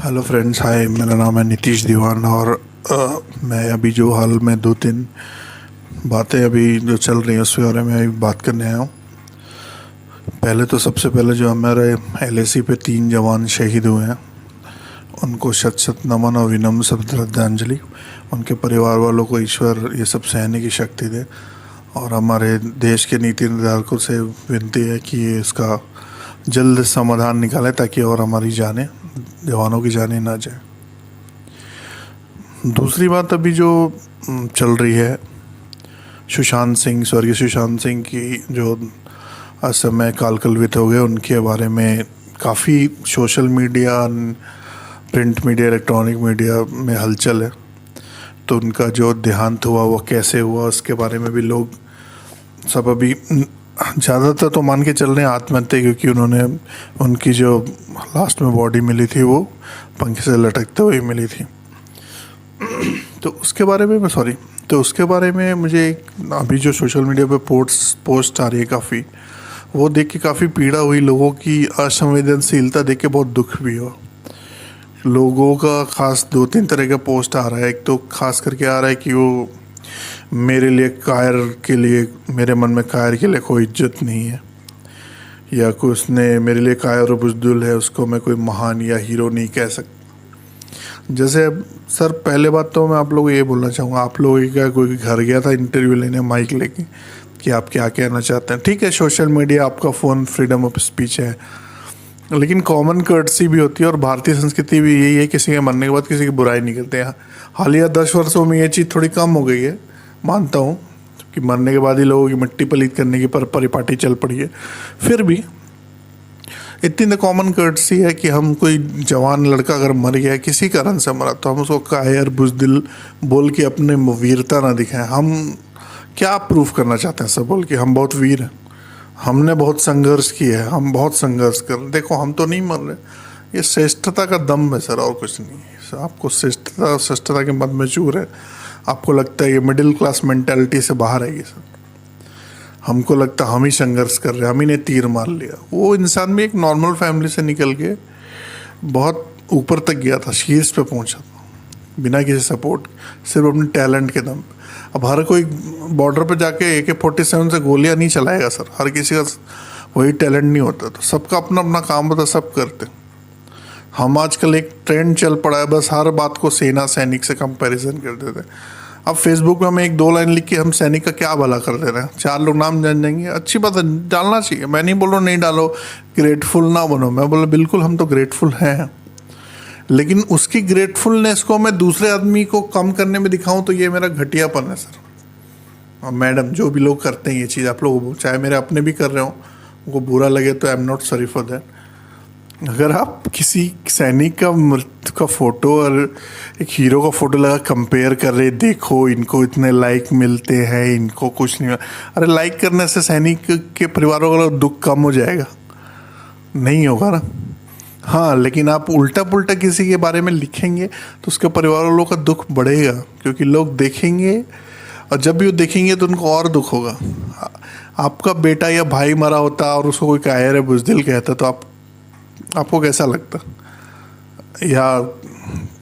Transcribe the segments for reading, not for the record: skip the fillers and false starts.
Hello friends, हाय। मेरा नाम है नीतीश दीवान और मैं अभी जो हाल में 2-3 बातें अभी जो चल रही हैं उसके बारे में बात करने आया हूँ। पहले तो सबसे पहले जो हमारे एलएसी पे 3 जवान शहीद हुए हैं, उनको शत शत नमन और विनम्र श्रद्धांजलि। उनके परिवार वालों को ईश्वर ये सब सहने की शक्ति दे और हमारे देश के नीति निर्धारकों से विनती है कि ये इसका जल्द समाधान निकालें ताकि और हमारी जानें, जवानों की जानें ना जाए। दूसरी बात अभी जो चल रही है, स्वर्गीय सुशांत सिंह की जो असमय कालकलवित हो गए, उनके बारे में काफ़ी social media, print media, electronic media में हलचल है। तो उनका जो देहांत हुआ वो कैसे हुआ उसके बारे में भी लोग सब अभी ज़्यादातर तो मान के चल रहे हैं आत्महत्या, क्योंकि उनकी जो लास्ट में बॉडी मिली थी वो पंखे से लटकते हुए मिली थी। तो उसके बारे में मुझे अभी जो सोशल मीडिया पे पोस्ट आ रही है काफ़ी, वो देख के काफ़ी पीड़ा हुई। लोगों की असंवेदनशीलता देख के बहुत दुख भी हुआ। लोगों का खास 2-3 तरह का पोस्ट आ रहा है। एक तो खास करके आ रहा है कि वो मेरे मन में कायर के लिए कोई इज्जत नहीं है, या कोई उसने मेरे लिए कायर और बुज़दिल है, उसको मैं कोई महान या हीरो नहीं कह सकता। जैसे सर, पहले बात तो मैं आप लोगों को ये बोलना चाहूँगा, आप लोगों का कोई घर गया था इंटरव्यू लेने माइक लेके कि आप क्या कहना चाहते हैं। ठीक है, सोशल मीडिया, आपका फ़ोन, फ्रीडम ऑफ स्पीच है, लेकिन कॉमन कर्टसी भी होती है। और भारतीय संस्कृति भी यही है, किसी के मरने के बाद किसी की बुराई नहीं करते हैं। हालिया 10 वर्षों में ये चीज़ थोड़ी कम हो गई है, मानता हूँ कि मरने के बाद ही लोगों की मिट्टी पलीत करने की परिपाटी चल पड़ी है। फिर भी इतनी तो कॉमन कर्टसी है कि हम कोई जवान लड़का अगर मर गया, किसी कारण से मरा, तो हम उसको कायर बुज़दिल बोल के अपने वीरता ना दिखाएं। हम क्या प्रूफ करना चाहते हैं सब बोल के हम बहुत वीर हैं, हमने बहुत संघर्ष किया है, हम बहुत संघर्ष कर, देखो हम तो नहीं मर रहे। ये श्रेष्ठता का दम है सर, और कुछ नहीं है। आपको श्रेष्ठता के मत में चूर है। आपको लगता है ये मिडिल क्लास मेंटालिटी से बाहर है ये सर। हमको लगता है हम ही संघर्ष कर रहे हैं, हम ही ने तीर मार लिया। वो इंसान भी एक नॉर्मल फैमिली से निकल के बहुत ऊपर तक गया था, शीर्ष पे पहुंचा था बिना किसी सपोर्ट, सिर्फ अपने टैलेंट के दम पे। अब हर कोई बॉर्डर पे जाके AK-47 से गोलियां नहीं चलाएगा सर, हर किसी का वही टैलेंट नहीं होता। तो सबका अपना अपना काम होता, सब करते। हम आजकल एक ट्रेंड चल पड़ा है, बस हर बात को सेना सैनिक से कंपैरिजन कर देते हैं। अब फेसबुक में हम 1-2 लाइन लिख के हम सैनिक का क्या भला कर दे रहे हैं, 4 लोग नाम जान जाएंगे। अच्छी बात है, डालना चाहिए, मैं नहीं बोल रहा नहीं डालो, ग्रेटफुल ना बनो, मैं बोला बिल्कुल हम तो ग्रेटफुल हैं, लेकिन उसकी ग्रेटफुलनेस को मैं दूसरे आदमी को कम करने में दिखाऊं तो ये मेरा घटियापन है सर। और मैडम, जो भी लोग करते हैं ये चीज़, आप लोग चाहे मेरे अपने भी कर रहे हो, उनको बुरा लगे तो I am not sorry for that. अगर आप किसी सैनिक का मृत्यु का फोटो और एक हीरो का फोटो लगा कंपेयर कर रहे, देखो इनको इतने लाइक मिलते हैं, इनको कुछ नहीं, अरे लाइक करने से सैनिक के परिवारों का दुख कम हो जाएगा? नहीं होगा ना। हाँ, लेकिन आप उल्टा पुल्टा किसी के बारे में लिखेंगे तो उसके परिवार वालों का दुख बढ़ेगा, क्योंकि लोग देखेंगे और जब भी वो देखेंगे तो उनको और दुख होगा। आपका बेटा या भाई मरा होता और उसको कोई कायर है बुज़दिल कहता तो आपको कैसा लगता? या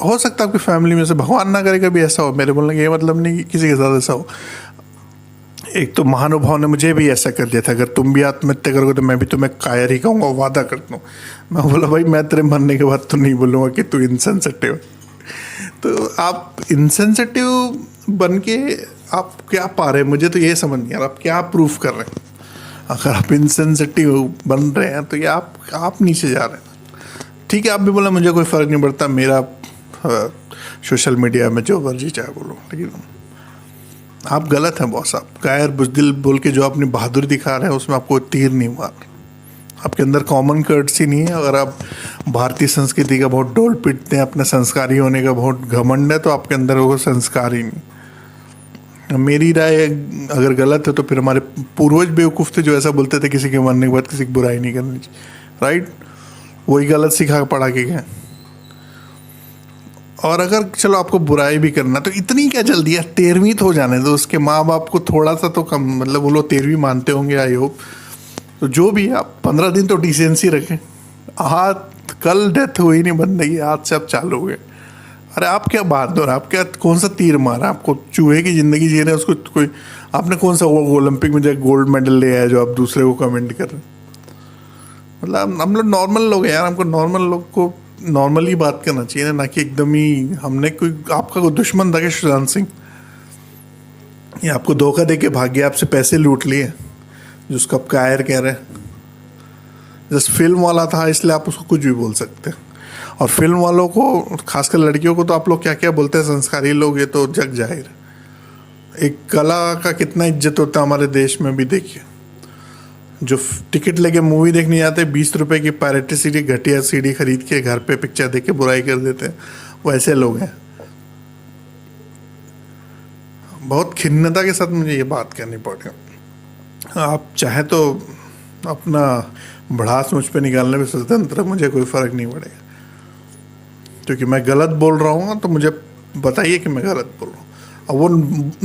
हो सकता है आपकी फैमिली में से, भगवान ना करे कभी ऐसा हो, मेरे बोलने का ये मतलब नहीं कि किसी के साथ ऐसा हो। एक तो महानुभाव ने मुझे भी ऐसा कर दिया था, अगर तुम भी आत्महत्या करोगे तो मैं भी तुम्हें कायर ही कहूँगा, वादा करता हूँ। मैं बोला भाई, मैं तेरे मरने के बाद तो नहीं बोलूँगा कि तू इनसेंसिटिव। तो आप इनसेंसिटिव बन के आप क्या पा रहे हैं, मुझे तो ये समझ नहीं आ रहा, आप क्या प्रूफ कर रहे हैं? अगर आप इनसेंसिटिव बन रहे हैं तो ये आप नीचे जा रहे हैं। ठीक है, आप भी बोला मुझे कोई फ़र्क नहीं पड़ता, मेरा सोशल मीडिया में जो मर्जी चाहे बोलो, लेकिन आप गलत हैं बॉस। आप कायर बुज़दिल बोल के जो अपनी बहादुरी दिखा रहे हैं उसमें आपको तीर नहीं मार, आपके अंदर कॉमन कर्टसी नहीं है। अगर आप भारतीय संस्कृति का बहुत डोल पीटते हैं, अपने संस्कारी होने का बहुत घमंड है, तो आपके अंदर वो संस्कार ही नहीं। मेरी राय अगर गलत है तो फिर हमारे पूर्वज बेवकूफ़ थे जो ऐसा बोलते थे किसी के मरने के बाद किसी की बुराई नहीं करनी चाहिए, राइट? वही गलत सिखा पढ़ा के गए। और अगर चलो आपको बुराई भी करना तो इतनी क्या जल्दी है, 13वीं तो हो जाने दो। उसके माँ बाप को थोड़ा सा तो कम, मतलब वो लोग 13वीं मानते होंगे आई होप। तो जो भी आप 15 दिन तो डिसेंसी रखें। हाथ कल डेथ हुई नहीं बंदे की, आज से आप चालू हुए। अरे आप क्या बहादुर, आप क्या कौन सा तीर मारा, आपको चूहे की ज़िंदगी जी रहे हैं उसको कोई, आपने कौन सा वो ओलंपिक में जाके गोल्ड मेडल लिया है जो आप दूसरे को कमेंट कर रहे हैं। मतलब हम लोग नॉर्मल लोग हैं यार, हमको नॉर्मल लोग को नॉर्मली बात करना चाहिए ना कि एकदम ही हमने कोई आपका कोई दुश्मन था कि सुशांत सिंह, ये आपको धोखा दे के भाग गया, आपसे पैसे लूट लिए जिसको आप कायर कह रहे हैं। जस्ट फिल्म वाला था इसलिए आप उसको कुछ भी बोल सकते हैं। और फिल्म वालों को, खासकर लड़कियों को तो आप लोग क्या क्या बोलते हैं, संस्कारी लोग, ये तो जग जाहिर। एक कला का कितना इज्जत होता है हमारे देश में भी देखिए। जो टिकट लेके मूवी देखने जाते हैं, 20 रुपए की पायरेटेड सीडी, घटिया सीडी खरीद के घर पे पिक्चर देख के बुराई कर देते हैं, वैसे लोग हैं। बहुत खिन्नता के साथ मुझे ये बात करनी पड़ी। आप चाहे तो अपना भड़ास मुझ पे निकालने में स्वतंत्र, मुझे कोई फ़र्क नहीं पड़ेगा। क्योंकि मैं गलत बोल रहा हूँ तो मुझे बताइए कि मैं गलत बोल रहा हूँ। अब वो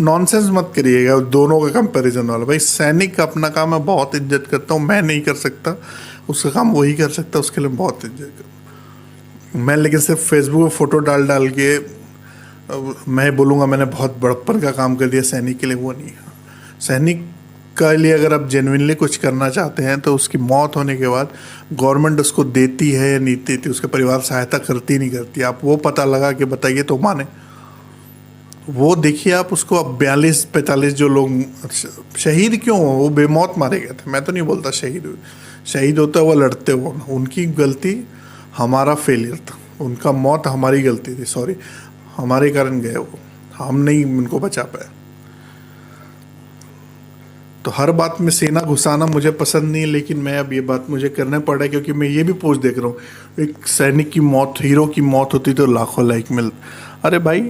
नॉनसेंस मत करिएगा दोनों का कंपैरिजन वाला। भाई सैनिक का अपना काम मैं बहुत इज्जत करता हूँ, मैं नहीं कर सकता, उसका काम वही कर सकता, उसके लिए बहुत इज्जत करता मैं। लेकिन सिर्फ फेसबुक पर फ़ोटो डाल डाल के मैं बोलूँगा मैंने बहुत बड़प्पन का काम कर दिया सैनिक के लिए, वो नहीं है। सैनिक के लिए अगर आप जेन्युइनली कुछ करना चाहते हैं तो उसकी मौत होने के बाद गवर्नमेंट उसको देती है या नहीं देती, उसके परिवार सहायता करती नहीं करती, आप वो पता लगा के बताइए तो माने। वो देखिए आप उसको, अब 42-45 जो लोग शहीद क्यों हो, वो बेमौत मारे गए थे। मैं तो नहीं बोलता शहीद होता है वो लड़ते हो, उनकी गलती, हमारा फेलियर था, उनका मौत हमारी गलती थी, सॉरी, हमारे कारण गए वो, हम नहीं उनको बचा पाए। तो हर बात में सेना घुसाना मुझे पसंद नहीं, लेकिन मैं अब ये बात मुझे करना पड़ रहा है क्योंकि मैं ये भी पोस्ट देख रहा हूँ, एक सैनिक की मौत, हीरो की मौत होती तो लाखों लाइक मिल। अरे भाई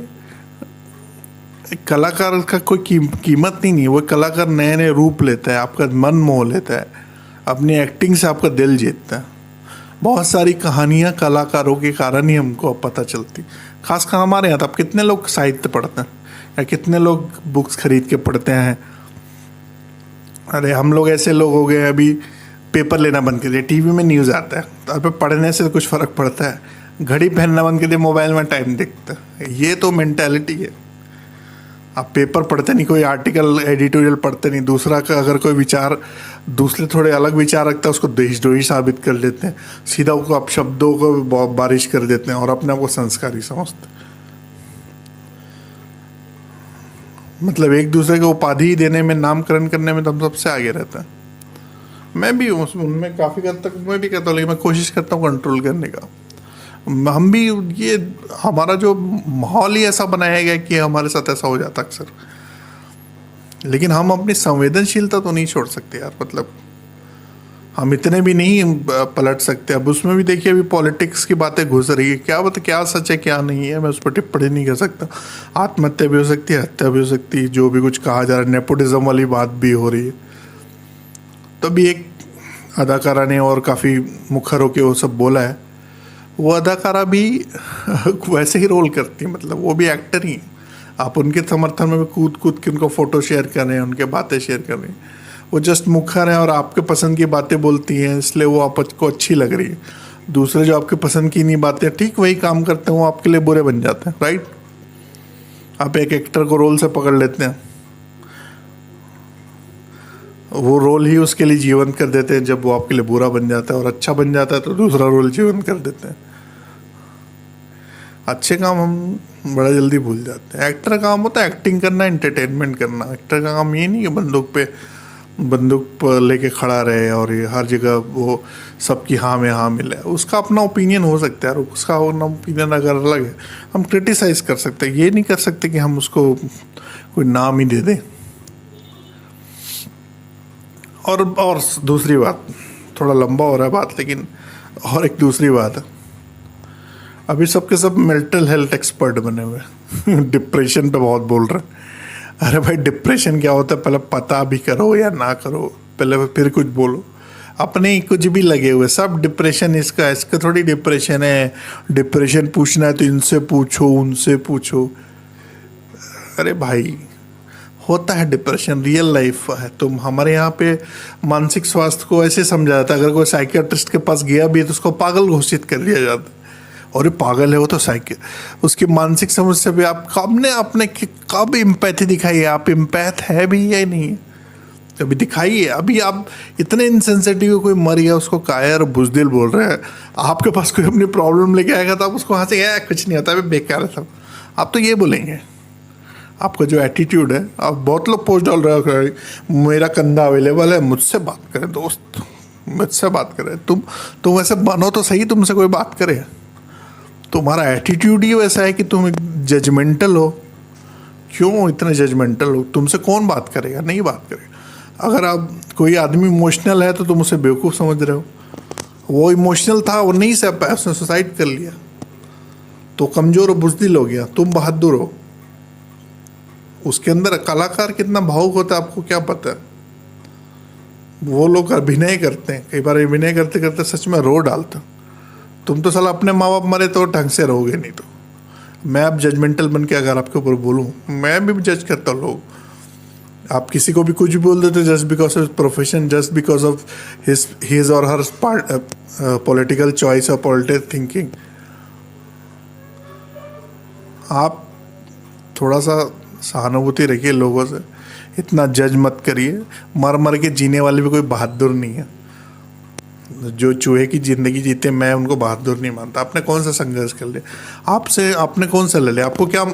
एक कलाकार का कोई कीमत नहीं है, वो कलाकार नए नए रूप लेता है, आपका मन मोह लेता है, अपनी एक्टिंग से आपका दिल जीतता है। बहुत सारी कहानियाँ कलाकारों के कारण ही हमको अब पता चलती, खासकर हमारे यहाँ। तो आप कितने लोग साहित्य पढ़ते हैं या कितने लोग बुक्स खरीद के पढ़ते हैं। अरे हम लोग ऐसे लोग हो गए अभी पेपर लेना बंद कर दिया, टीवी में न्यूज़ आता है तो आप पढ़ने से कुछ फ़र्क पड़ता है, घड़ी पहनना बंद कर दिया, मोबाइल में टाइम देखता है। ये तो मेंटालिटी है। आप पेपर पढ़ते नहीं, कोई आर्टिकल एडिटोरियल पढ़ते नहीं, दूसरा का अगर कोई विचार, दूसरे थोड़े अलग विचार रखता है उसको देशद्रोही साबित कर देते हैं, सीधा उसको आप शब्दों को बारिश कर देते हैं और अपने आप को संस्कारी समझते हैं। मतलब एक दूसरे को उपाधि देने में, नामकरण करने में तो हम सबसे आगे रहते हैं। मैं भी उनमें काफ़ी हद तक मैं भी कहता हूँ, लेकिन मैं कोशिश करता हूँ कंट्रोल करने का। हम भी, ये हमारा जो माहौल ही ऐसा बनाया गया कि हमारे साथ ऐसा हो जाता अक्सर। लेकिन हम अपनी संवेदनशीलता तो नहीं छोड़ सकते यार, मतलब हम इतने भी नहीं पलट सकते। अब उसमें भी देखिए अभी पॉलिटिक्स की बातें घुस रही है, क्या सच है क्या नहीं है मैं उस पर टिप्पणी नहीं कर सकता। आत्महत्या भी हो सकती है, हत्या भी हो सकती है, जो भी कुछ कहा जा रहा है, नेपोटिज्म वाली बात भी हो रही है। तो भी एक अदाकारा ने और काफ़ी मुखर होकर वो सब बोला है, वो अदाकारा भी वैसे ही रोल करती है, मतलब वो भी एक्टर ही। आप उनके समर्थन में भी कूद कूद के उनको फ़ोटो शेयर कर रहे हैं, उनके बातें शेयर कर रहे हैं। वो जस्ट मुखर है और आपके पसंद की बातें बोलती हैं, इसलिए वो आपको अच्छी लग रही है। दूसरे जो आपके पसंद की नहीं बातें ठीक वही काम करते हैं, वो आपके लिए बुरे बन जाते हैं, राइट। आप एक एक्टर को रोल से पकड़ लेते हैं, वो रोल ही उसके लिए जीवंत कर देते हैं, जब वो आपके लिए बुरा बन जाता है और अच्छा बन जाता है तो दूसरा रोल जीवंत कर देते हैं। अच्छे काम हम बड़ा जल्दी भूल जाते हैं। एक्टर का काम होता है एक्टिंग करना, एंटरटेनमेंट करना। एक्टर का काम ये नहीं कि बंदूक पर लेके खड़ा रहे और ये हर जगह वो सबकी हाँ में हाँ मिले। उसका अपना ओपिनियन हो सकता है, और उसका अपना ओपिनियन अगर अलग है हम क्रिटिसाइज कर सकते हैं, ये नहीं कर सकते कि हम उसको कोई नाम ही दे दें। और दूसरी बात, थोड़ा लंबा हो रहा है बात, लेकिन और एक दूसरी बात है, अभी सबके सब मेंटल हेल्थ एक्सपर्ट बने हुए हैं डिप्रेशन पे बहुत बोल रहे हैं। अरे भाई डिप्रेशन क्या होता है पहले पता भी करो या ना करो, पहले फिर कुछ बोलो। अपने ही कुछ भी लगे हुए सब डिप्रेशन, इसका थोड़ी डिप्रेशन है। डिप्रेशन पूछना है तो इनसे पूछो उनसे पूछो। अरे भाई होता है डिप्रेशन, रियल लाइफ है। तुम हमारे यहाँ पे मानसिक स्वास्थ्य को ऐसे समझा जाता है, अगर कोई साइकियाट्रिस्ट के पास गया भी है तो उसको पागल घोषित कर दिया जाता है, और ये पागल है वो तो उसकी मानसिक समस्या भी आप आपने कब इम्पैथी दिखाई है? आप इम्पैथ है भी या नहीं है? कभी दिखाइए। अभी आप इतने इनसेंसिटिव, कोई मर गया उसको कायर बुजदिल बोल रहे हैं, आपके पास कोई अपनी प्रॉब्लम लेके आएगा तो आप उसको वहाँ से कुछ नहीं होता है, बेकार है सब, आप तो ये बोलेंगे। आपका जो एटीट्यूड है, आप बहुत लोग पोस्ट डाल रहे हो मेरा कंधा अवेलेबल है, मुझसे बात करें दोस्त, मुझसे बात करें। तुम वैसे बनो तो सही, तुमसे कोई बात करे। तुम्हारा एटीट्यूड ही वैसा है कि तुम जजमेंटल हो। क्यों इतने जजमेंटल हो? तुमसे कौन बात करेगा? नहीं बात करेगा। अगर आप कोई आदमी इमोशनल है तो तुम उसे बेवकूफ़ समझ रहे हो। वो इमोशनल था, वो नहीं सह पाया, उसने सुसाइड कर लिया, तो कमज़ोर और बुज़दिल हो गया। तुम बहादुर हो। उसके अंदर कलाकार कितना भावुक होता है आपको क्या पता है? वो लोग अभिनय करते हैं, कई बार अभिनय करते करते सच में रो डालते। तुम तो साला अपने माँ बाप मरे तो ढंग से रहोगे नहीं। तो मैं अब जजमेंटल बन के अगर आपके ऊपर बोलूँ, मैं भी जज करता हूँ लोग। आप किसी को भी कुछ भी बोल देते just because of profession, just because of his और हर पॉलिटिकल चॉइस और पॉलिटिकल थिंकिंग। आप थोड़ा सा सहानुभूति रखिए लोगों से, इतना जज मत करिए। मर मर के जीने वाले भी कोई बहादुर नहीं है। जो चूहे की ज़िंदगी जीते, मैं उनको बहादुर नहीं मानता। आपने कौन सा संघर्ष कर लिया? आपसे आपने कौन सा ले लिया? आपको क्या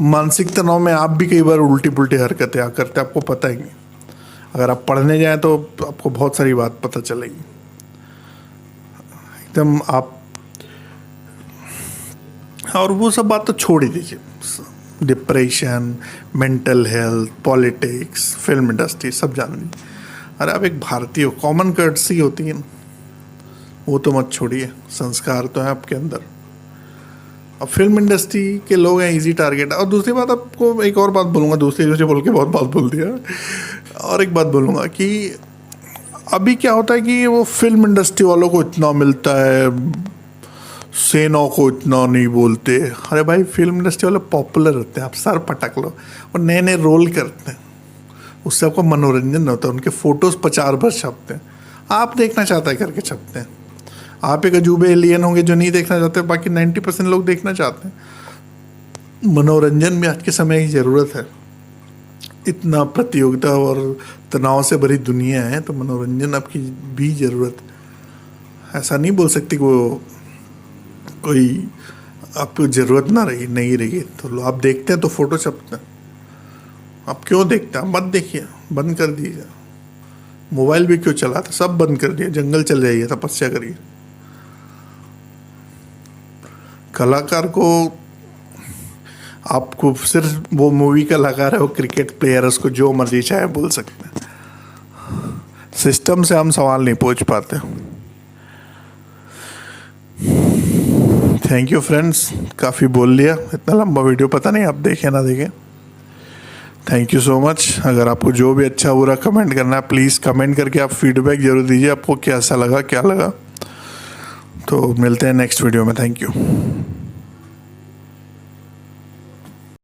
मानसिक तनाव में आप भी कई बार उल्टी पुल्टी हरकतें करते, आपको पता ही नहीं। अगर आप पढ़ने जाएं तो आपको बहुत सारी बात पता चलेगी एकदम आप। और वो सब बात तो छोड़ ही दीजिए। Depression, mental health, politics, film industry सब जान लीजिए। अरे आप एक भारतीय हो, कॉमन कर्टसी होती है, वो तो मत छोड़िए। संस्कार तो है आपके अंदर। अब फिल्म इंडस्ट्री के लोग हैं इजी टारगेट। और दूसरी बात, आपको एक और बात बोलूँगा, दूसरी बोल के बहुत बात बोल दिया। और एक बात बोलूँगा कि अभी क्या होता है कि वो फिल्म इंडस्ट्री वालों को इतना मिलता है, सेना को इतना नहीं बोलते। अरे भाई, फिल्म इंडस्ट्री वाले पॉपुलर होते हैं, आप सर पटक लो, और नए नए रोल करते हैं, उससे आपको मनोरंजन होता है। उनके फ़ोटोज़ 50 बार छपते हैं, आप देखना चाहता है करके छपते हैं। आप एक अजूबे एलियन होंगे जो नहीं देखना चाहते, बाकी 90% लोग देखना चाहते हैं। मनोरंजन भी आज के समय की ज़रूरत है। इतना प्रतियोगिता और तनाव से भरी दुनिया है, तो मनोरंजन आपकी भी ज़रूरत है। ऐसा नहीं बोल सकती कि वो कोई आपको ज़रूरत ना रही, नहीं रही। तो आप देखते हैं तो फ़ोटो छपते हैं। आप क्यों देखते हैं? मत देखिए, बंद कर दीजिए। मोबाइल भी क्यों चलाते? सब बंद कर दिया। जंगल चल जाइए, तपस्या करिए। कलाकार को, आपको सिर्फ वो मूवी कलाकार है, वो क्रिकेट प्लेयर है, उसको जो मर्जी चाहे बोल सकते हैं। सिस्टम से हम सवाल नहीं पूछ पाते। थैंक यू फ्रेंड्स, काफ़ी बोल लिया। इतना लंबा वीडियो पता नहीं आप देखें ना देखें। Thank you so much. अगर आपको जो भी अच्छा बुरा कमेंट करना है, प्लीज़ कमेंट करके आप फीडबैक ज़रूर दीजिए, आपको कैसा लगा, क्या लगा। तो मिलते हैं नेक्स्ट वीडियो में। Thank you.